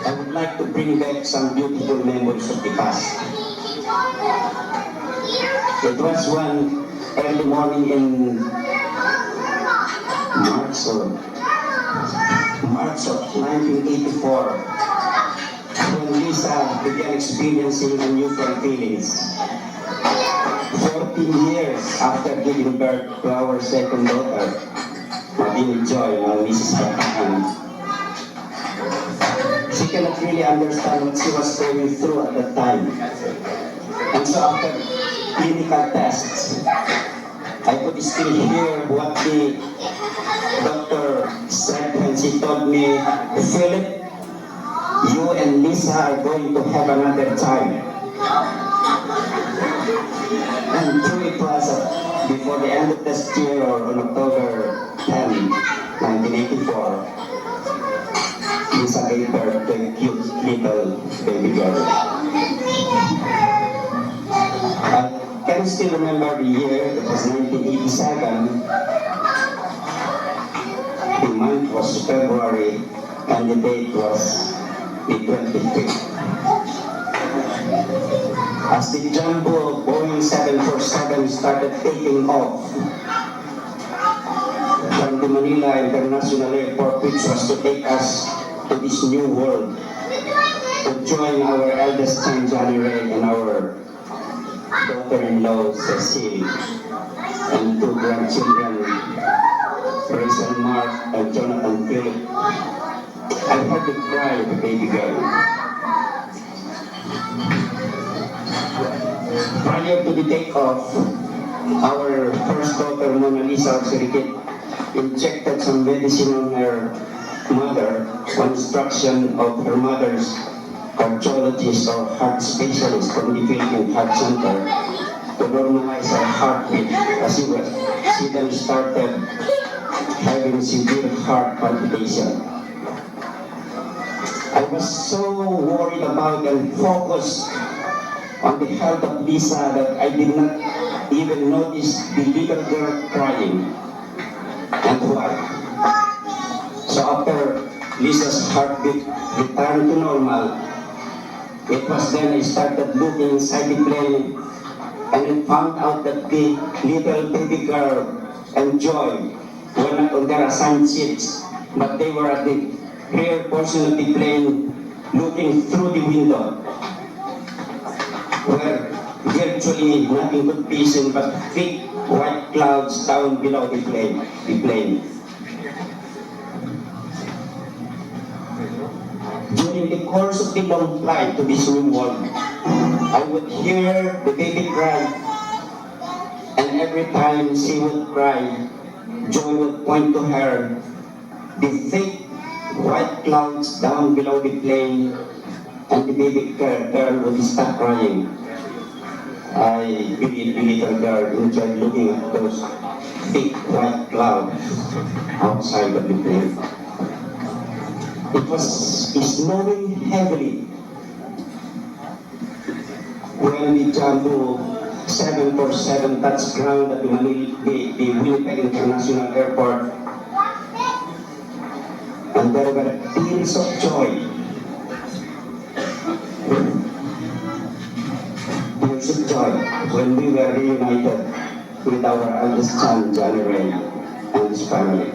I would like to bring back some beautiful memories of the past. It was one early morning in March of 1984 when Lisa began experiencing unusual feelings. 14 years after giving birth to our second daughter, Madini Joy, now Mrs. Batahan. She cannot really understand what she was going through at that time. And so after clinical tests, I could still hear what the doctor said when she told me, Philip, you and Lisa are going to have another child. And true it was before the end of this year, or on October 10, 1984, Lisa gave birth to a cute little baby girl. I can still remember the year. It was 1987. The month was February, and the date was the 25th. As the jumbo Boeing 747 started taking off from the Manila International Airport, which was to take us to this new world, to join our eldest son, Johnny Ray, and our daughter-in-law, Cecile, and two grandchildren, Rachel Mark and Jonathan Philip, I heard the cry of the baby girl. Prior to the takeoff, our first daughter, Mona Lisa, injected some medicine on her mother on instruction of her mother's cardiologist or heart specialist from the Philippine Heart Center to normalize her heartbeat as she then started having severe heart palpitation. I was so worried about and focused on the health of Lisa that I did not even notice the little girl crying. And why? So after Lisa's heartbeat returned to normal, it was then I started looking inside the plane and I found out that the little baby girl and Joy were not on their assigned seats, but they were at the rear portion of the plane looking through the window, where virtually nothing could be seen but thick white clouds down below the plane. During the course of the long flight to this new world, I would hear the baby cry, and every time she would cry, Joy would point to her, the thick white clouds down below the plane, and the baby girl would stop crying. I believe the little girl enjoyed looking at those thick white clouds outside of the plane. It was snowing heavily when the jumbo 747 touched ground at the Winnipeg International Airport, and there were tears of joy. Tears of joy when we were reunited with our eldest son, Johnny Ray, and his family.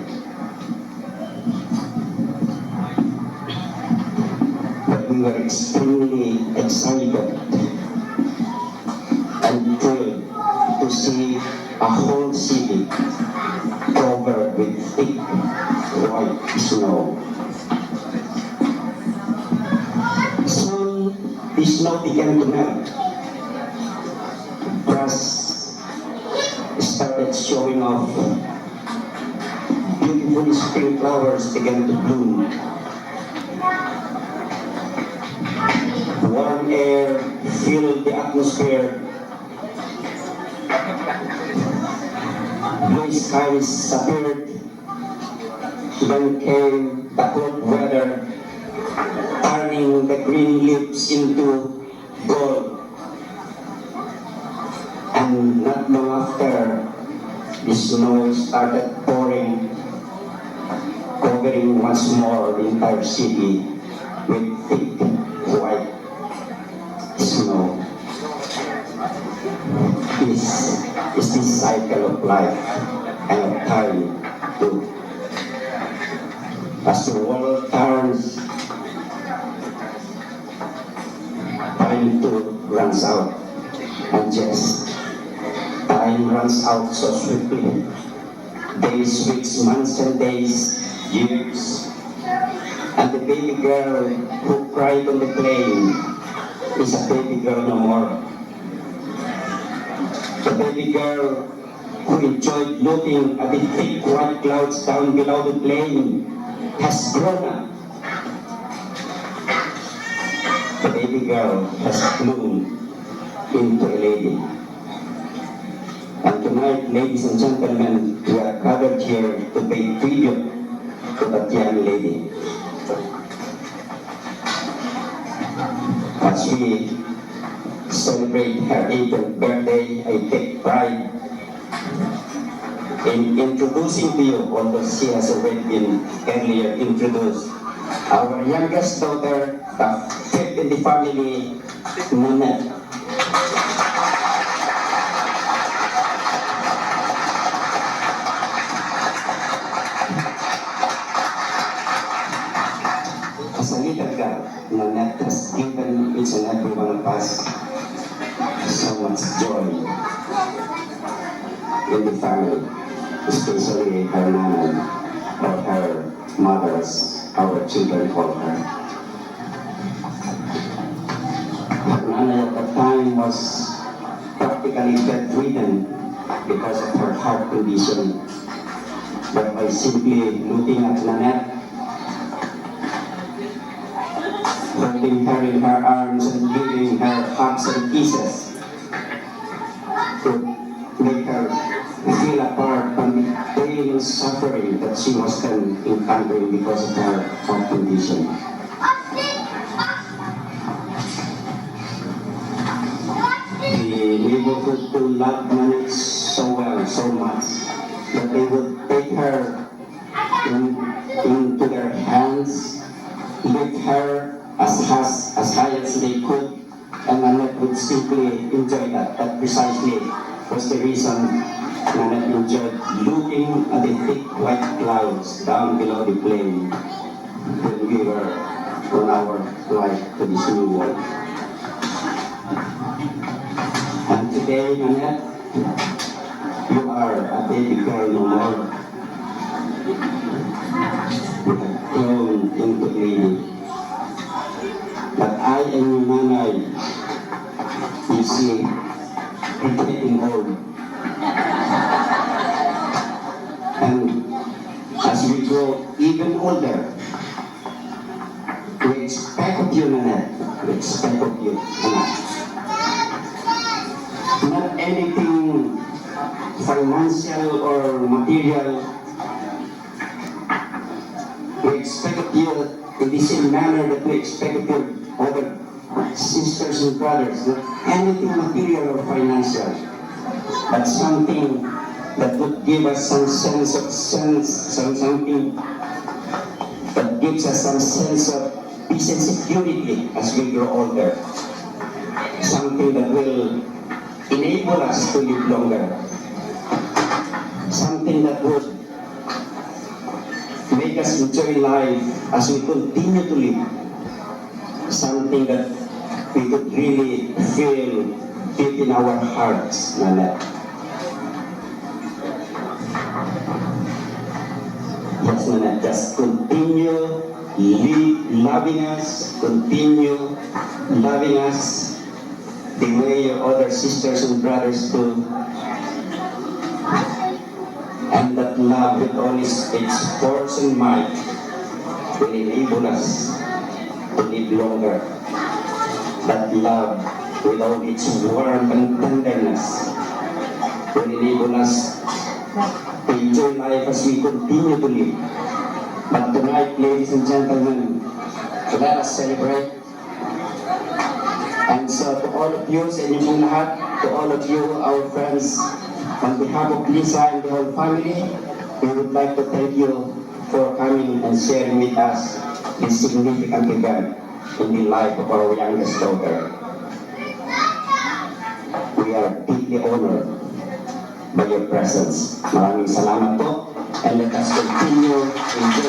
But we were extremely excited and thrilled to see a whole city covered with thick white snow. Soon, the snow began to melt. Grass started showing off. Beautiful spring flowers began to bloom. Warm air filled the atmosphere. Blue skies appeared. Then came the cold weather, turning the green leaves into gold. And not long after, the snow started pouring, covering once more the entire city with thick runs out. And yes, time runs out so swiftly. Days, weeks, months, and days, years. And the baby girl who cried on the plane is a baby girl no more. The baby girl who enjoyed looking at the thick white clouds down below the plane has grown up. The baby girl has bloomed into a lady. And tonight, ladies and gentlemen, we are gathered here to pay tribute to that young lady. As we celebrate her 80th birthday, I take pride in introducing to you, although she has already been earlier introduced, our youngest daughter, the fifth in the family, Nanette. As a little girl, Nanette has given each and every one of us so much joy in the family, especially her nanay or her mothers, our children call her. Her nanay at that time was practically bedridden because of her heart condition. But by simply looking at Nanette, holding her in her arms and giving her hugs and kisses, could make her feel apart from the pain and suffering that she was then encountering because of her heart condition. The neighborhood who loved Nanette so well, so much, that they would take her into their hands, lift her as high as they could, and Nanette would simply enjoy that. That precisely was the reason Nanette enjoyed looking at the thick white clouds down below the plane when we were on our flight to this new world. And today, Nanette, you are a baby girl no more. You have grown into a lady. But I and your nanay, you see, are getting old. And as we grow even older, we expect of you, Nanette. We expect of you, Nanette. Not anything financial or material. We expect of you in the same manner that we expect of your other sisters and brothers. Not anything material or financial, but something that would give us some something that gives us some sense of peace and security as we grow older. Something that will enable us to live longer. Something that would make us enjoy life as we continue to live. Something that we could really feel deep in our hearts, Nanette. Yes, Nanette, just continue loving us, continue loving us the way your other sisters and brothers do. And that love with all its force and might will enable us to live longer. That love with all its warmth and tenderness will enable us to enjoy life as we continue to live. But tonight, ladies and gentlemen, let us celebrate. And so to all of you, sa inyong lahat, to all of you, our friends, on behalf of Lisa and the whole family, we would like to thank you for coming and sharing with us this significant event in the life of our youngest daughter. We are deeply honored by your presence. Maraming salamat po, and let us continue enjoying